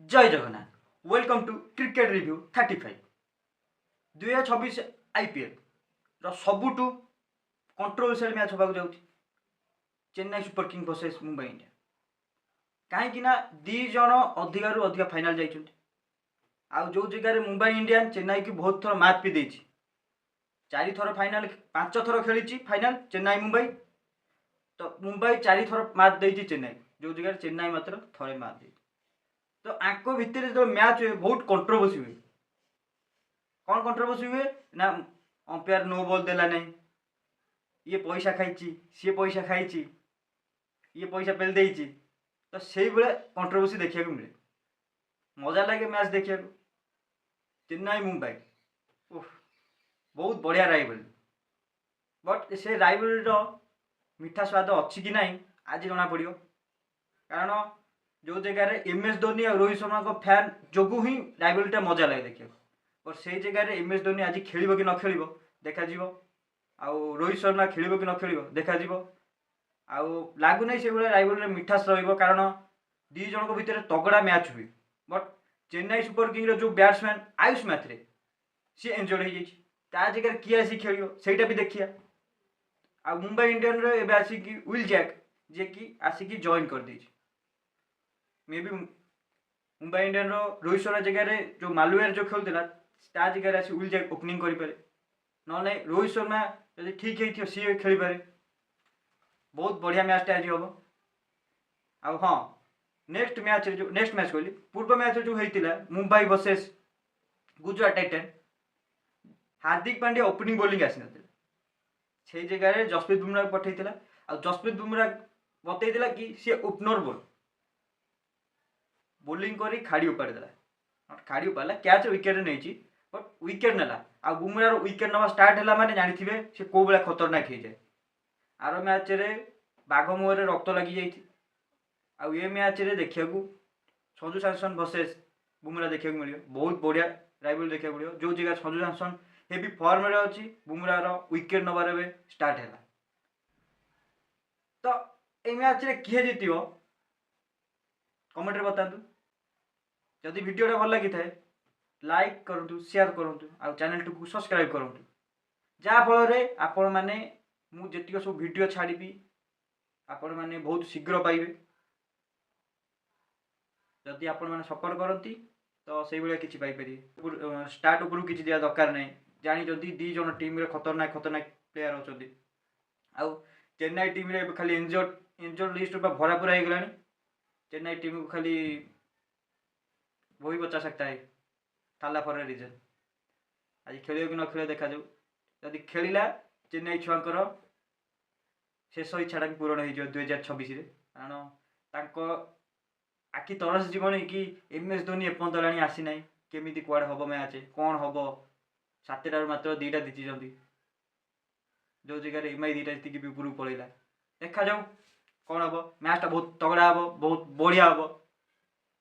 जय Jagannath welcome to cricket review 35 2026 IPL सबुठू controversial match होगा जाऊँ Chennai Super King versus Mumbai India कहीं दीज अधिक अधिक फाइनाल जाइछन्ति आउ जो जगह मुंबई इंडियन चेन्नई की बहुत थर मैच भी देछि 4 थर फाइनाल 5 थर खेली फाइनाल चेन्नई मुंबई तो मुंबई 4 थर मैच देछि चेन्नई जो जगह चेन्नई मात्र थरे मैच देछि तो आंको भितर जो मैच हुए बहुत कंट्रोवर्सी हुए कौन कंट्रोवर्सी हुए ना अंपायर नो बॉल देला नहीं ये पैसा खाई सी पैसा खाई ये पैसा पेल देछि तो से कंट्रोवर्सी देखा मिले मजा लगे मैच देखा चेन्नई मुंबई बहुत बढ़िया राइवल बट से राइवल मीठा स्वाद अच्छी कि नहीं आज जना पड़ कारण जो जगह एम एस धोनी और रोहित शर्मा को फैन जो ही राइवलटा मजा लगे देखा और से जगह एम एस धोनी आज खेल कि न खेल देखा आउ रोहित शर्मा खेल कि न खेल देखा आउ लगुना से राइवल मिठास कारण दी जन भितर तगड़ा मैच हुए बट चेन्नई सुपर किंग जो बैट्समैन आयुष मैथ्रे सी एंजॉय हो जगह किए आसी खेल से भी देखिए आ मुंबई इंडियन आसिक विल जैक जे कि आसिक जॉइन कर दे may be Mumbai Indian Rohit Sharma जगह जो मालवेयर जो खेलुला ता जगह आसी विल जैक ओपनिंग करें ना रोहित शर्मा जब ठीक है सी खेल पारे बहुत बढ़िया मैचटा आज हम आ हाँ नेक्स्ट मैच कहली पूर्व मैच जो होता Mumbai versus Gujarat Titan Hardik Pandya opening bowling आसी से जगह जसप्रीत बुमराह पठेला आ जसप्रीत बुमराह बतईला कि सी ओपनर बोलिंग करी खाड़ी उपाड़देला खाड़ी उपाड़ा कैच विकेट नहीं बट विकेट नेला आ बुमराह विकेट नवा स्टार्ट है माने जानी सी कौ भाया खतरनाक हो जाए आर मैच रे बाघ मुहर रक्त लगी जाइए आउ ये मैच रे देखा संजू सैमसन वर्सेस बुमराह देखा मिले बहुत बढ़िया राइवल देखा मिले जो जगह संजू सैमसन हेवी फॉर्म रे अच्छी बुमराह विकेट नबार स्टार्ट है तो ये मैच रे किए जीत कमेंट रे बतातु जदि वीडियोटा भल लगी थाए लाइक करूँ शेयर करूँ आ चैनल को सब्सक्राइब करूँ जहाँफल आपण मैंने मुझे सब वीडियो छाड़ी आपण मैंने बहुत शीघ्र पाइबे जदि आपण मैंने सपोर्ट करती तो से भाया किसी पाइपर स्टार्ट उपरू किसी दिया दरकार नहीं जानी दी जन टीम रे खतरनाक खतरनाक प्लेयर अच्छे आउ चेन्नई टीम रे खाली इंजर्ड लिस्ट भरा पूरा हो गला चेन्नई टीम को खाली वही बचा सकता है थाला फॉर रीजन आज खेल कि न खेल देखा जदि खेलला चेन्नई छुआंकर शेष इच्छाटा भी पूरण हो 2026 कारण आखि तरस जीवन कि एम एस धोनी एपर्तला आसी ना केमी कुआड़े हम मैच कौन हम 7टार मात्र 2टा जीति जो जगह एम आई 2टा जीतिक भी उपरू पड़ेगा देखा जाऊ कौन हम मैचटा बहुत तगड़ा हम बहुत बढ़िया हम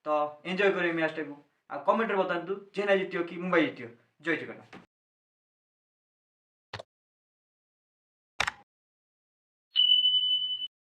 तो एंजॉय करें मैचटा को आ कमेंट बतातु चेन्नई जीतियो कि मुंबई जीतियो जय जगन्नाथ।